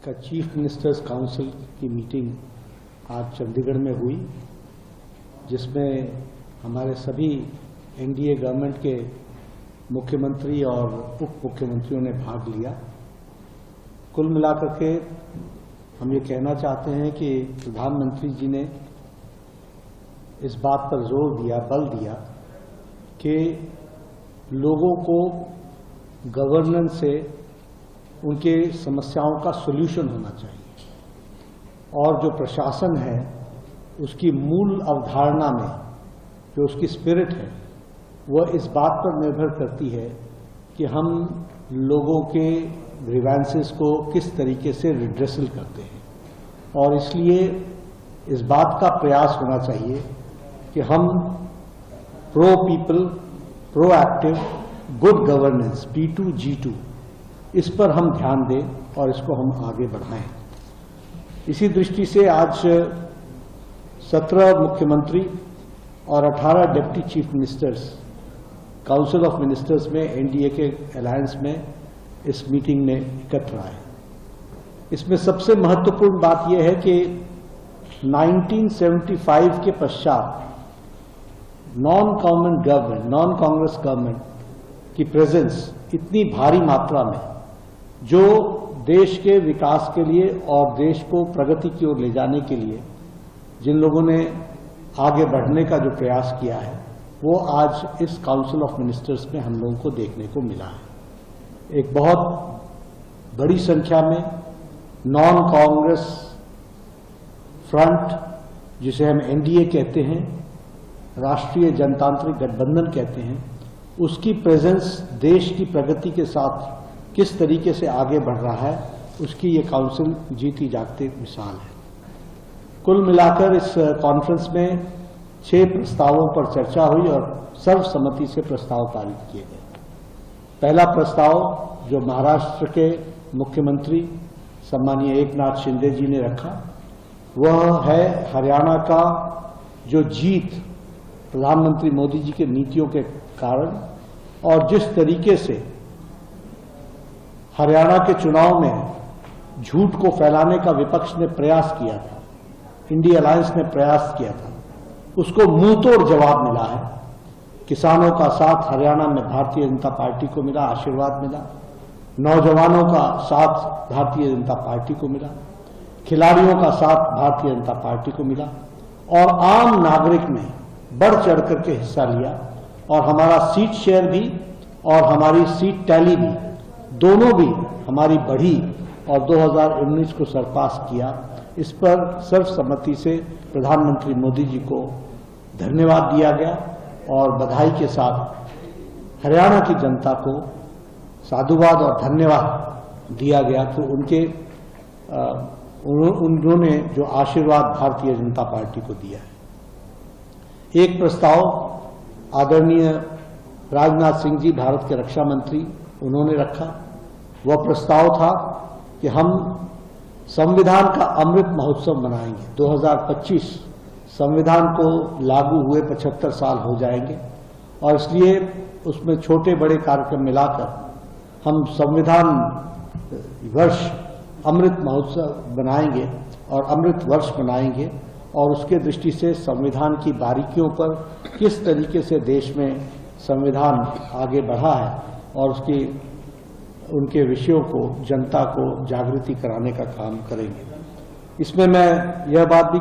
का chief ministers council की meeting आज चंडीगढ़ में हुई, जिसमें हमारे सभी एनडीए गवर्नमेंट के मुख्यमंत्री और उप मुख्यमंत्रियों ने भाग लिया। कुल मिलाकर के हम ये कहना चाहते हैं कि प्रधानमंत्री जी ने इस बात पर जोर दिया, बल दिया कि लोगों को गवर्नेंस से उनके समस्याओं का सॉल्यूशन होना चाहिए, और जो प्रशासन है उसकी मूल अवधारणा में जो उसकी स्पिरिट है वह इस बात पर निर्भर करती है कि हम लोगों के ग्रीवेंसेस को किस तरीके से रिड्रेसल करते हैं। और इसलिए इस बात का प्रयास होना चाहिए कि हम pro people, proactive, good governance P2G2 इस पर हम ध्यान दें और इसको हम आगे बढ़ाएं। इसी दृष्टि से आज 17 मुख्यमंत्री और 18 deputy chief ministers council of ministers में एनडीए के अलायंस में इस मीटिंग में एकत्र आए। इसमें सबसे महत्वपूर्ण बात यह है कि 1975 के पश्चात नॉन कांग्रेस गवर्नमेंट की प्रेजेंस इतनी भारी मात्रा में जो देश के विकास के लिए और देश को प्रगति की ओर ले जाने के लिए जिन लोगों ने आगे बढ़ने का जो प्रयास किया है वो आज इस काउंसिल ऑफ मिनिस्टर्स में हम लोगों को देखने को मिला है। एक बहुत बड़ी संख्या में नॉन कांग्रेस फ्रंट, जिसे हम एनडीए कहते हैं, राष्ट्रीय जनतांत्रिक गठबंधन कहते हैं, उसकी प्रेजेंस देश की प्रगति के साथ किस तरीके से आगे बढ़ रहा है उसकी ये काउंसिल जीती जागती मिसाल है। कुल मिलाकर इस कॉन्फ्रेंस में 6 प्रस्तावों पर चर्चा हुई और सर्वसम्मति से प्रस्ताव पारित किए गए। पहला प्रस्ताव जो महाराष्ट्र के मुख्यमंत्री सम्मानीय एकनाथ शिंदे जी ने रखा वह है हरियाणा का जो जीत प्रधानमंत्री मोदी जी के नीतियों के कारण और जिस तरीके से हरियाणा के चुनाव में झूठ को फैलाने का विपक्ष ने प्रयास किया था, इंडिया अलायंस ने प्रयास किया था, उसको मुंहतोड़ जवाब मिला है। किसानों का साथ हरियाणा में भारतीय जनता पार्टी को मिला, आशीर्वाद मिला। नौजवानों का साथ भारतीय जनता पार्टी को मिला, खिलाड़ियों का साथ भारतीय जनता पार्टी को मिला, और आम नागरिक ने बढ़ चढ़ करके हिस्सा लिया। और हमारा सीट शेयर भी और हमारी सीट टैली भी दोनों भी हमारी बढ़ी और 2019 को सरपास किया। इस पर सर्वसम्मति से प्रधानमंत्री मोदी जी को धन्यवाद दिया गया और बधाई के साथ हरियाणा की जनता को साधुवाद और धन्यवाद दिया गया। तो उन्होंने जो आशीर्वाद भारतीय जनता पार्टी को दिया है। एक प्रस्ताव आदरणीय राजनाथ सिंह जी, भारत के रक्षा मंत्री, उन्होंने रखा। वह प्रस्ताव था कि हम संविधान का अमृत महोत्सव मनाएंगे। 2025 संविधान को लागू हुए 75 साल हो जाएंगे और इसलिए उसमें छोटे बड़े कार्यक्रम मिलाकर हम संविधान वर्ष अमृत महोत्सव बनाएंगे और अमृत वर्ष मनाएंगे। और उसके दृष्टि से संविधान की बारीकियों पर किस तरीके से देश में संविधान आगे बढ़ा है और उनके विषयों को जनता को जागृति कराने का काम करेंगे। इसमें मैं यह बात भी